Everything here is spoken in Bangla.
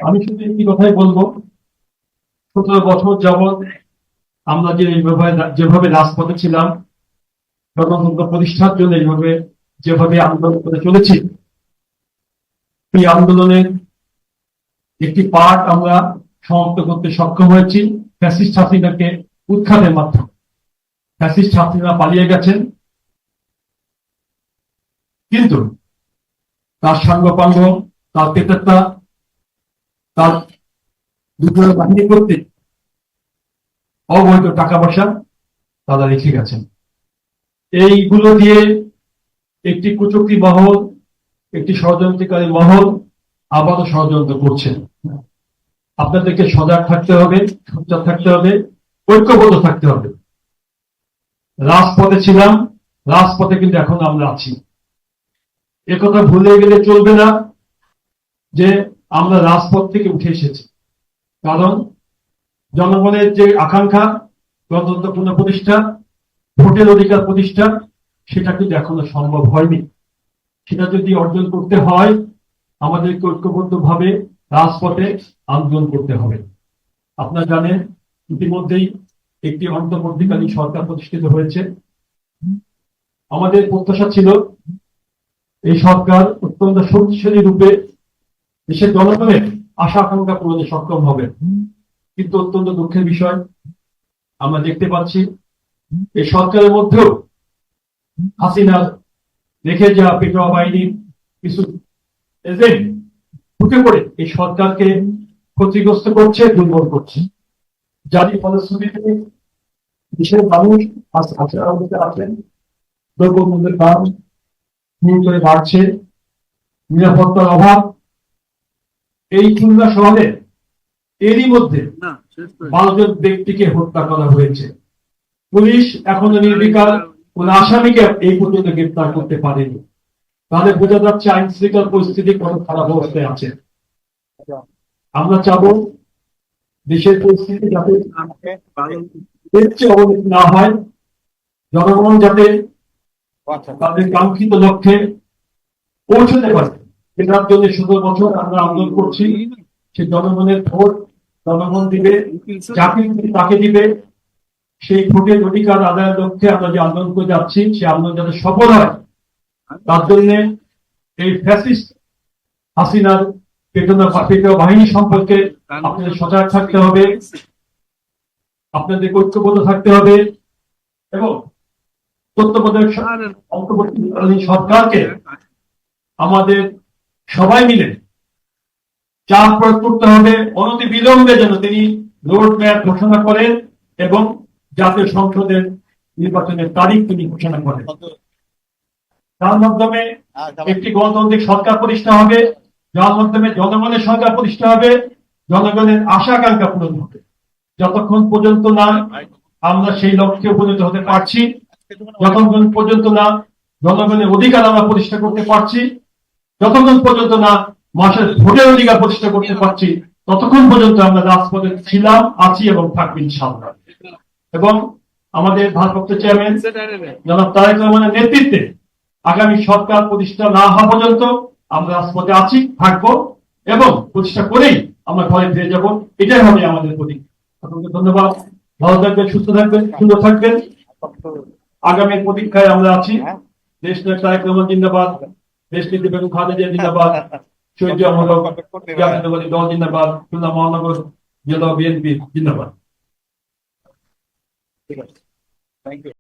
আমি শুধু একটি কথাই বলবো, 17 বছর যাবৎ আমরা যেভাবে রাজপথে ছিলাম, গণতন্ত্র প্রতিষ্ঠার জন্য যেভাবে আন্দোলন করে চলেছি, এই আন্দোলনের একটি পার্ট আমরা সমাপ্ত করতে সক্ষম হয়েছি ফ্যাসিস্ট হাসিনাকে উৎখাতের মাধ্যমে। ফ্যাসিস্ট হাসিনা পালিয়ে গেছেন, কিন্তু তার সাঙ্গপাঙ্গ, তার পেতাত্তা, তার দুটো বাহিনী করতে অবৈধ টাকা পয়সা তারা রেখে গেছেন। এইগুলো দিয়ে একটি কুচক্রী মহল, একটি ষড়যন্ত্রকারী মহল আবারও ষড়যন্ত্র করছেন। আপনাদেরকে সজাগ থাকতে হবে, সোচ্চার থাকতে হবে, ঐক্যবদ্ধ থাকতে হবে। রাজপথে ছিলাম, রাজপথে কিন্তু এখন আমরা আছি। একথা ভুলে গেলে চলবে না যে আমরা রাজপথ থেকে উঠে এসেছি। কারণ জনগণের যে আকাঙ্ক্ষা, গণতন্ত্র পুনঃপ্রতিষ্ঠা, ভোটের অধিকার প্রতিষ্ঠা, সেটা কিন্তু এখনো সম্ভব হয়নি। সেটা যদি অর্জন করতে হয়, আমাদেরকে ঐক্যবদ্ধভাবে রাজপথে আন্দোলন করতে হবে। আপনারা জানেন, ইতিমধ্যেই একটি অন্তর্বর্তীকালীন সরকার প্রতিষ্ঠিত হয়েছে। আমাদের প্রত্যাশা ছিল এই সরকার অত্যন্ত শক্তিশালী রূপে দেশের জনগণের আশা আকাঙ্ক্ষা পূরণে সক্ষম হবে। কিন্তু অত্যন্ত দুঃখের বিষয়, আমরা দেখতে পাচ্ছি এই সরকারের মধ্যেও হাসিনার রেখে যাওয়া পেটোয়া বাহিনীর কিছু এজেন্ট ঢুকে পড়ে এই সরকারকে ক্ষতিগ্রস্ত করছে, দুর্বল করছে। যারই ফলশ্রুতিতে দেশের মানুষ আছেন, দ্রব্যমূল্যের দাম করে বাড়ছে, নিরাপত্তার অভাব। এই খুলনা শহরে এরই মধ্যে 12 জন ব্যক্তিকে হত্যা করা হয়েছে। পুলিশ এখনো নির্বিকার, কোন আসামিকে এই পর্যন্ত গ্রেপ্তার করতে পারেনি। তাহলে বোঝা যাচ্ছে আইন শৃঙ্খলা পরিস্থিতি কত খারাপ অবস্থায় আছে। আমরা চাবো দেশের পরিস্থিতি যাতে এর চেয়ে অবনতি না হয়, জনগণ যাতে তাদের কাঙ্ক্ষিত লক্ষ্যে পৌঁছতে পারে। এটার জন্য 17 বছর আমরা আন্দোলন করছি। সে জনগণের ভোট জনগণ দিবে, যাকে তাকে দিবে। সেই ভোটের অধিকার আদায়ের লক্ষ্যে আমরা যে আন্দোলন করে যাচ্ছি, সে আন্দোলন যাতে সফল হয়, তার জন্য এই ফ্যাসিস্ট হাসিনার পেটোয়া বাহিনী সম্পর্কে আপনাদের সজাগ থাকতে হবে, আপনাদের ঐক্যবদ্ধ থাকতে হবে এবং তত্ত্বাবধায়ক সরকারকে আমাদের সবাই মিলে চাপ প্রয়োগ করতে হবে, অনতি বিলম্বে যেন তিনি রোড ম্যাপ ঘোষণা করেন এবং জাতীয় সংসদের নির্বাচনের তারিখ তিনি ঘোষণা করেন। তার মাধ্যমে একটি গণতান্ত্রিক সরকার প্রতিষ্ঠা হবে, যার মাধ্যমে জনগণের সরকার প্রতিষ্ঠা হবে, জনগণের আশা আকাঙ্ক্ষা পূরণ হবে। যতক্ষণ পর্যন্ত না আমরা সেই লক্ষ্যে উপনীত হতে পারছি, যতক্ষণ পর্যন্ত না জনগণের অধিকার আমরা প্রতিষ্ঠা করতে পারছি, যতক্ষণ পর্যন্ত না মানুষের ভোটের অধিকার প্রতিষ্ঠা করতে পারছি, ততক্ষণ পর্যন্ত আমরা রাজপথে ছিলাম, আছি এবং থাকবো ইনশাআল্লাহ। এবং আমাদের ভারপ্রাপ্ত চেয়ারম্যান জনাব তারেক রহমানের নেতৃত্বে আগামী সরকার প্রতিষ্ঠা না হওয়া পর্যন্ত আমরা রাজপথে আছি, থাকবো এবং প্রতিষ্ঠা করেই আমরা ঘরে ফিরে যাব। এটাই হবে আমাদের প্রতিজ্ঞা। আপনাকে ধন্যবাদ। ভালো থাকবেন, সুস্থ থাকবেন, সুন্দর থাকবেন। আগামী প্রতীক্ষায় আমরা আছি। দেশ নেতা তারেক রহমান জিন্দাবাদ, দেশ নীতি বেগম খালেদা জিয়া জিন্দাবাদ, শহীদ জিয়াউর রহমান দল জিন্দাবাদ, খুলনা মহানগর জেলা বিএনপি জিন্দাবাদ। ঠিক আছে, থ্যাংক ইউ।